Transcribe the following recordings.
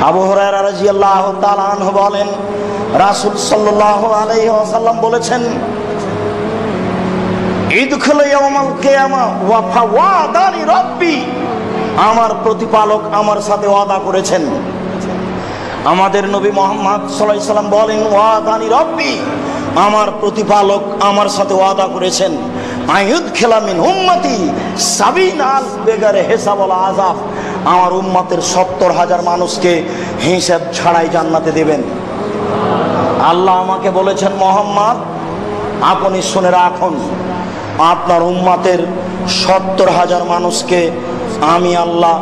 আবু হুরায়রা রাদিয়াল্লাহু তাআলা আনহু বলেন, রাসূল সাল্লাল্লাহু আলাইহি ওয়াসাল্লাম বলেছেন, ইদখুলু ইয়াওমাল কিয়ামা ওয়া ফাওয়াদানি রাব্বি, আমার প্রতিপালক আমার সাথে ওয়াদা করেছেন। আমাদের নবী মুহাম্মদ সাল্লাল্লাহু আলাইহি সাল্লাম বলেন, ওয়াদানি রাব্বি, আমার প্রতিপালক আমার সাথে ওয়াদা করেছেন, আইয়ুদখিলা মিন উম্মতি ৭০,০০০ বেগারে হিসাব ওয়ালা আযাব, আমার উম্মতের ৭০,০০০ মানুষকে হিসাব ছাড়াই জান্নাতে দেবেন। আল্লাহ আমাকে বলেছেন, মুহাম্মদ আপনি শুনে রাখুন, আপনার উম্মতের ৭০,০০০ মানুষকে আমি আল্লাহ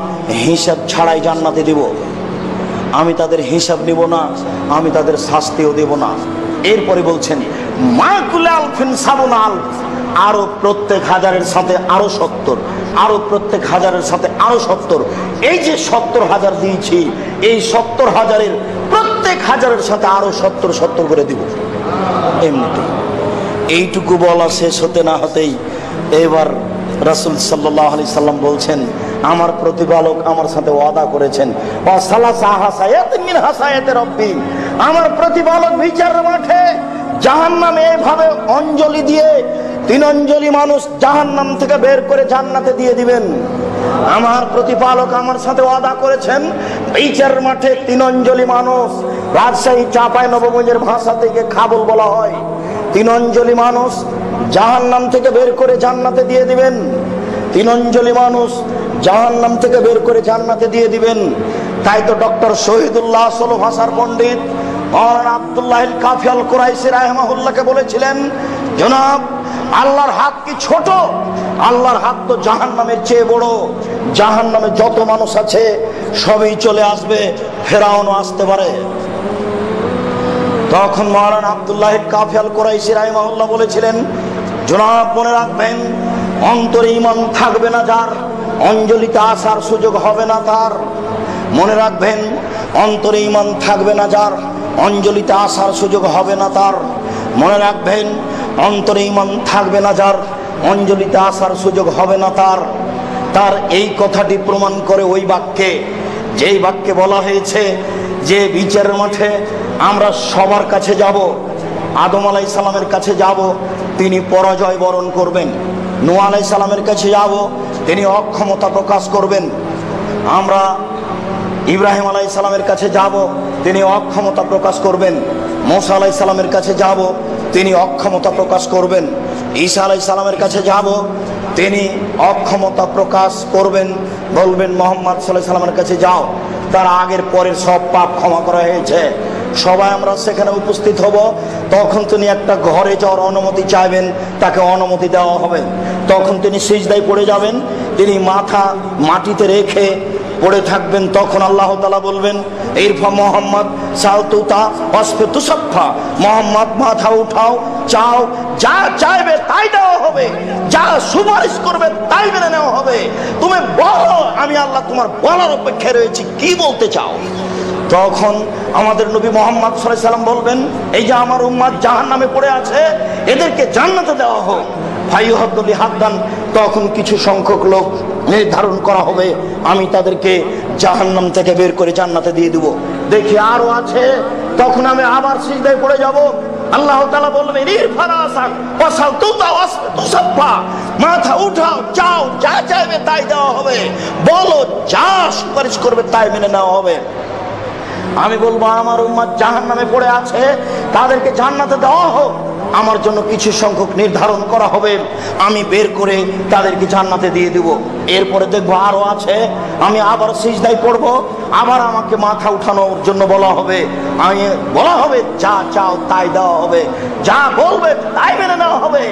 হিসাব ছাড়াই জান্নাতে দেব। আমি তাদের হিসাব নিব না, আমি তাদের শাস্তিও দেব না। এরপরে বলছেন, মা কুল্লি আলফিন সাবুনা আলফ, আরো প্রত্যেক হাজারের সাথে আরো ৭০, আরো প্রত্যেক হাজারের সাথে আরো ৭০। এই যে ৭০,০০০ দিয়েছি, এই ৭০,০০০-এর প্রত্যেক হাজারের সাথে আরো ৭০ করে দিব। এমনিতেই এইটুকু বলা শেষ হতে না হতেই এবার রাসূল সাল্লাল্লাহু আলাইহি সাল্লাম বলছেন, আমার প্রতিপালক আমার সাথে ওয়াদা করেছেন, আমার প্রতিপালক বিচারের মাঠে জাহান্নামে এভাবে অঞ্জলি দিয়ে ৩ অঞ্জলি মানুষ জাহান্নাম থেকে বের করে জান্নাতে দিয়ে দিবেন। আমার প্রতিপালক আমার সাথে ওয়াদা করেছেন, বিচারের মাঠে ৩ অঞ্জলি মানুষ, রাজশাহী চাঁপাই নবগঞ্জের ভাষা থেকে খাবল বলা হয়, ৩ অঞ্জলি মানুষ জাহান্নাম থেকে বের করে জান্নাতে দিয়ে দিবেন। ৩ অঞ্জলি মানুষ জাহান্নাম থেকে বের করে জান্নাতে দিয়ে দিবেন। তাই তো ডক্টর শহীদুল্লাহ আসল ভাষার পণ্ডিত মাওলানা আব্দুল্লাহ আল কাফি আল কুরাইশি রাহিমাহুল্লাহকে বলেছিলেন, জনাব আল্লাহর হাত কি ছোট? আল্লাহর হাত তো জাহান্নামের চেয়ে বড়। জাহান্নামে যত মানুষ আছে সবই চলে আসবে, ফেরাউনও আসতে পারে। তখন মাওলানা আব্দুল্লাহ কাফি আল কুরাইশি রাহিমাহুল্লাহ বলেছিলেন, জনাব মনে রাখবেন, অন্তরে ঈমান থাকবে না যার, অঞ্জলিতে আসার সুযোগ হবে না তার। মনে রাখবেন, অন্তরে ঈমান থাকবে না যার, অঞ্জলিতে আসার সুযোগ হবে না তার। মনে রাখবেন, অন্তরে ঈমান থাকবে না যার, অঞ্জলিতে আসার সুযোগ হবে না তার। তার এই কথাটি প্রমাণ করে ওই বাক্যে, যেই বাক্যে বলা হয়েছে যে বিচারের মাঠে আমরা সবার কাছে যাব, আদম আলাইহিস সালামের কাছে যাব, তিনি পরাজয় বরণ করবেন। নূহ আলাইহিস সালামের কাছে যাব, তিনি অক্ষমতা প্রকাশ করবেন। আমরা ইব্রাহিম আলাইহিস সালামের কাছে যাব, তিনি অক্ষমতা প্রকাশ করবেন। মুসা আলাইহিস সালামের কাছে যাব, তিনি অক্ষমতা প্রকাশ করবেন। ঈসা আলাইহিস সালামের কাছে যাব, তিনি অক্ষমতা প্রকাশ করবেন, বলবেন মুহাম্মদ সাল্লাল্লাহু আলাইহি সাল্লামের কাছে যাও, তার আগের পরের সব পাপ ক্ষমা করা হয়েছে। সবাই আমরা সেখানে উপস্থিত হব। তখন তিনি একটা ঘরে যাওয়ার অনুমতি চাইবেন, তাকে অনুমতি দেওয়া হবে। তখন তিনি সিজদায় পড়ে যাবেন, তিনি মাথা মাটিতে রেখে পড়ে থাকবেন। তখন আল্লাহ তাআলা বলবেন, ইরফা মুহাম্মদ সালতুতা ওয়াসফি তুসাফা, মুহাম্মদ মাথা উঠাও, চাও, যা চাইবে তাই দেওয়া হবে, যা সুপারিশ করবে তাই মেনে নেওয়া হবে। তুমি বলো, আমি আল্লাহ তোমার বলার অপেক্ষায় রয়েছি, কি বলতে চাও? তখন আমাদের নবী মুহাম্মদ সাল্লাল্লাহু আলাইহি সাল্লাম বলবেন, এই যে আমার উম্মত জাহান্নামে পড়ে আছে, এদেরকে জান্নাতে দেওয়া হোক। ফায়ুহাদ্দুলি হাদ্দান, তখন কিছু সংখ্যক লোক নির্ধারণ করা হবে, আমি তাদেরকে জাহান্নাম থেকে বের করে জান্নাতে দিয়ে দেব। দেখি আরো আছে, তখন আমি আবার সিজদায় পড়ে যাব। আল্লাহ তাআলা বলবেন, ইরফারাসাক ওয়াসাল তুসাফা, মাথা উঠাও, চাও, যা চাইবে তাই দেওয়া হবে, বলো, যা সুপারিশ করবে তাই মেনে নেওয়া হবে। আমি বলবো, আমার উম্মত জাহান্নামে পড়ে আছে, তাদেরকে জান্নাতে দেওয়া হোক। আমার জন্য কিছু সংখ্যক নির্ধারণ করা হবে, আমি বের করে তাদেরকে জান্নাতে দিয়ে দেব। এরপরে দেখবো আরো আছে, আমি আবার সিজদায় পড়ব, আবার আমাকে মাথা উঠানোর জন্য বলা হবে, আমি বলা হবে, যা চাও তাই দেওয়া হবে, যা বলবে তাই মেনে নেওয়া হবে।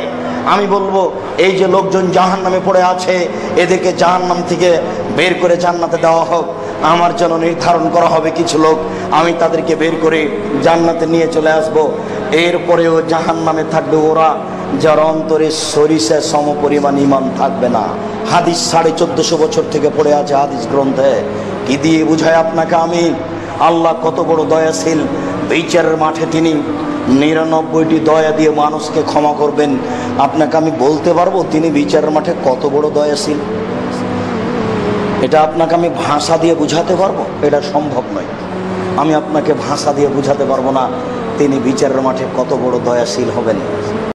আমি বলবো, এই যে লোকজন জাহান্নামে পড়ে আছে, এদেরকে জাহান্নাম থেকে বের করে জান্নাতে দেওয়া হোক। আমার জন্য নির্ধারণ করা হবে কিছু লোক, আমি তাদেরকে বের করে জান্নাতে নিয়ে চলে আসব। এরপরেও জাহান্নামে থাকবে ওরা যার অন্তরে সরিষা সম পরিমাণ ঈমান থাকবে না। হাদিস 1450 বছর থেকে পড়ে আছে হাদিস গ্রন্থে। কি দিয়ে বুঝায় আপনাকে আমি? আল্লাহ কত বড় দয়াশীল। বিচারের মাঠে তিনি 99টি দয়া দিয়ে মানুষকে ক্ষমা করবেন। আপনাকে আমি বলতে পারবো তিনি বিচারের মাঠে কত বড় দয়াশীল। এটা আপনাকে আমি ভাষা দিয়ে বুঝাতে পারবো? এটা সম্ভব নয়। আমি আপনাকে ভাষা দিয়ে বুঝাতে পারবো না তিনি বিচারের মাঠে কত বড় দয়াশীল হবেন।